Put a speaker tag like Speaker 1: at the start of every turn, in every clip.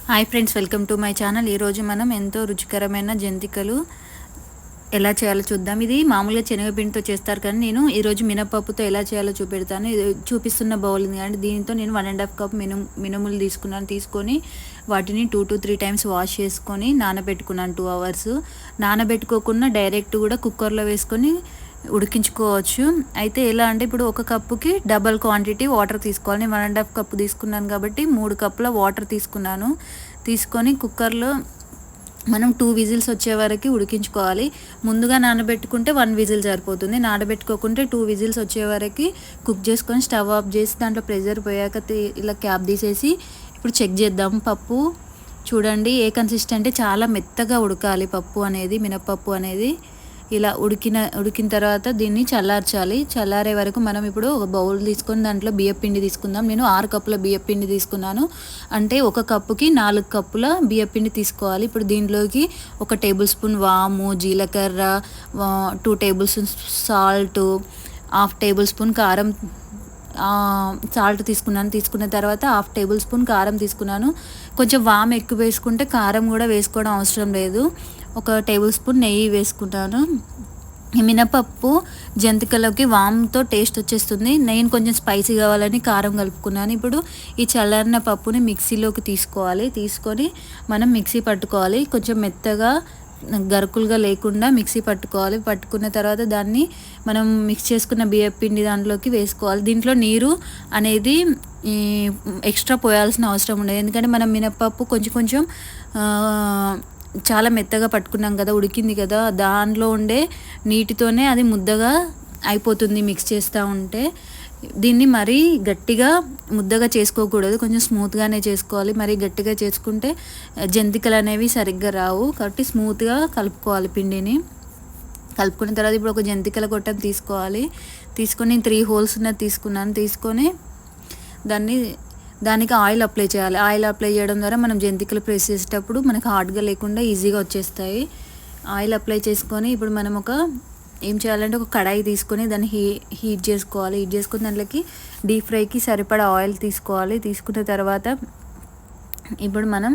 Speaker 1: Hi friends, welcome to my channel. ఈరోజు మనం ఎంతో రుచికరమైన జంతికలు ఎలా చేయాలో చూద్దాం. ఇది మామూలుగా శనగపిండితో చేస్తారు, కానీ నేను ఈరోజు మినపప్పుతో ఎలా చేయాలో చూపెడతాను. ఇది చూపిస్తున్న బౌల్ ఉంది కానీ దీనితో నేను 1.5 కప్ మినుములు తీసుకొని వాటిని 2 to 3 టైమ్స్ వాష్ చేసుకొని నానబెట్టుకున్నాను 2 hours. నానబెట్టుకోకుండా డైరెక్ట్ కూడా కుక్కర్లో వేసుకొని ఉడికించుకోవచ్చు. అయితే ఎలా అంటే ఇప్పుడు ఒక కప్పుకి డబల్ క్వాంటిటీ వాటర్ తీసుకోవాలి. నేను 1.5 కప్పు తీసుకున్నాను కాబట్టి 3 కప్పుల వాటర్ తీసుకొని కుక్కర్లో మనం 2 విజిల్స్ వచ్చే వరకు ఉడికించుకోవాలి. ముందుగా నానబెట్టుకుంటే 1 విజిల్ సరిపోతుంది. నానబెట్టుకోకుంటే 2 విజిల్స్ వచ్చే వరకు కుక్ చేసుకొని స్టవ్ ఆఫ్ చేసి దాంట్లో ప్రెషర్ పోయాక ఇలా క్యాప్ తీసేసి ఇప్పుడు చెక్ చేద్దాం. పప్పు చూడండి ఏ కన్సిస్టెంట్, చాలా మెత్తగా ఉడకాలి పప్పు అనేది, మినపప్పు అనేది. ఇలా ఉడికిన తర్వాత దీన్ని చల్లారే వరకు మనం ఇప్పుడు ఒక బౌల్ తీసుకొని దాంట్లో బియ్యపిండి తీసుకుందాం. నేను 6 కప్పుల బియ్యపిండి తీసుకున్నాను. అంటే ఒక కప్పుకి 4 కప్పుల బియ్యపిండి తీసుకోవాలి. ఇప్పుడు దీంట్లోకి 1 టేబుల్ స్పూన్ వాము, జీలకర్ర, 2 table spoons salt, 1/2 table spoon కారం, సాల్ట్ తీసుకున్న తర్వాత 1/2 టేబుల్ స్పూన్ కారం తీసుకున్నాను. కొంచెం వాము ఎక్కువ వేసుకుంటే కారం కూడా వేసుకోవడం అవసరం లేదు. 1 టేబుల్ స్పూన్ నెయ్యి వేసుకుంటాను. ఈ మినపప్పు జంతికలోకి వామ్తో టేస్ట్ వచ్చేస్తుంది. నేను కొంచెం స్పైసీ కావాలని కారం కలుపుకున్నాను. ఇప్పుడు ఈ చల్లారిన పప్పుని మిక్సీలోకి తీసుకొని మనం మిక్సీ పట్టుకోవాలి. కొంచెం మెత్తగా గరుకులుగా లేకుండా మిక్సీ పట్టుకున్న తర్వాత దాన్ని మనం మిక్స్ చేసుకున్న బియ్యపిండి దాంట్లోకి వేసుకోవాలి. దీంట్లో నీరు అనేది ఎక్స్ట్రా పోయాల్సిన అవసరం ఉండదు, ఎందుకంటే మనం మినపప్పు కొంచెం చాలా మెత్తగా పట్టుకున్నాం కదా, ఉడికింది కదా, దానిలో ఉండే నీటితోనే అది ముద్దగా అయిపోతుంది మిక్స్ చేస్తూ ఉంటే. దీన్ని మరీ గట్టిగా ముద్దగా చేసుకోకూడదు, కొంచెం స్మూత్గానే చేసుకోవాలి. మరీ గట్టిగా చేసుకుంటే జంతికలు అనేవి సరిగ్గా రావు, కాబట్టి స్మూత్గా కలుపుకోవాలి పిండిని. కలుపుకున్న తర్వాత ఇప్పుడు ఒక జంతికల గొట్టం తీసుకొని 3 హోల్స్ ఉన్నది తీసుకొని దానికి ఆయిల్ అప్లై చేయాలి. ఆయిల్ అప్లై చేయడం ద్వారా మనం జంతికలు ప్రెస్ చేసేటప్పుడు మనకు హార్డ్గా లేకుండా ఈజీగా వచ్చేస్తాయి. ఆయిల్ అప్లై చేసుకొని ఇప్పుడు మనం ఏం చేయాలంటే ఒక కడాయి తీసుకొని దాన్ని హీట్ చేసుకొని దాంట్లోకి డీప్ ఫ్రైకి సరిపడా ఆయిల్ తీసుకున్న తర్వాత ఇప్పుడు మనం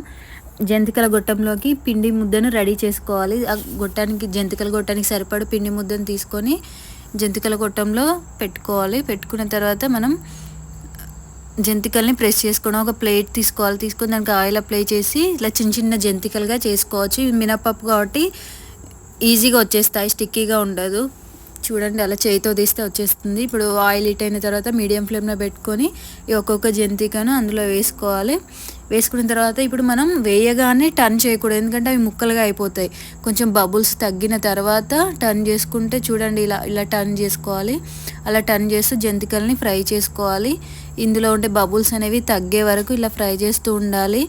Speaker 1: జంతికల గొట్టంలోకి పిండి ముద్దను రెడీ చేసుకోవాలి. ఆ జంతికల గొట్టానికి సరిపడా పిండి ముద్దను తీసుకొని జంతికల గొట్టంలో పెట్టుకున్న తర్వాత మనం జంతికల్ని ప్రెస్ చేసుకోవడం. ఒక ప్లేట్ తీసుకొని దానికి ఆయిల్ అప్లై చేసి ఇలా చిన్న జంతికలుగా చేసుకోవచ్చు. మినపప్పు కాబట్టి ఈజీగా వచ్చేస్తాయి, స్టిక్కీగా ఉండదు. చూడండి అలా చేయితో తీస్తే వచ్చేస్తుంది. ఇప్పుడు ఆయిల్ హీట్ అయిన తర్వాత మీడియం ఫ్లేమ్లో పెట్టుకొని ఒక్కొక్క జంతికను అందులో వేసుకున్న తర్వాత ఇప్పుడు మనం వేయగానే టర్న్ చేయకూడదు, ఎందుకంటే అవి ముక్కలుగా అయిపోతాయి. కొంచెం బబుల్స్ తగ్గిన తర్వాత టర్న్ చేసుకుంటే చూడండి ఇలా టర్న్ చేసుకోవాలి. అలా టర్న్ చేస్తూ జంతికల్ని ఫ్రై చేసుకోవాలి. ఇందులో ఉండే బబుల్స్ అనేవి తగ్గే వరకు ఇలా ఫ్రై చేస్తూ ఉండాలి.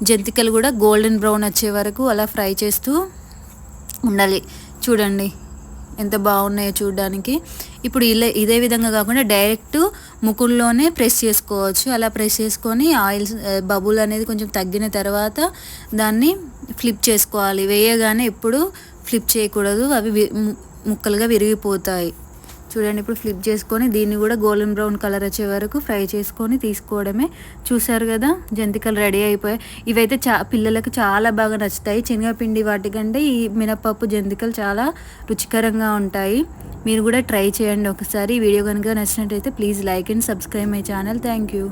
Speaker 1: జంతికలు కూడా గోల్డెన్ బ్రౌన్ వచ్చే వరకు అలా ఫ్రై చేస్తూ ఉండాలి. చూడండి ఎంత బాగున్నాయో చూడడానికి. ఇప్పుడు ఇదే విధంగా కాకుండా డైరెక్ట్ ముకుల్లోనే ప్రెస్ చేసుకోవచ్చు. అలా ప్రెస్ చేసుకొని ఆయిల్ బబుల్ అనేది కొంచెం తగ్గిన తర్వాత దాన్ని ఫ్లిప్ చేసుకోవాలి. వేయగానే ఎప్పుడు ఫ్లిప్ చేయకూడదు, అవి ముక్కలుగా విరిగిపోతాయి. చూడండి ఇప్పుడు ఫ్లిప్ చేసుకొని దీన్ని కూడా గోల్డెన్ బ్రౌన్ కలర్ వచ్చే వరకు ఫ్రై చేసుకొని తీసుకోవడమే. చూసారు కదా, జంతికలు రెడీ అయిపోయాయి. ఇవైతే పిల్లలకు చాలా బాగా నచ్చుతాయి. శనగపిండి వాటికంటే ఈ మినపప్పు జంతికలు చాలా రుచికరంగా ఉంటాయి. మీరు కూడా ట్రై చేయండి ఒకసారి. వీడియో కనుక నచ్చినట్టయితే please like and subscribe my channel. Thank you.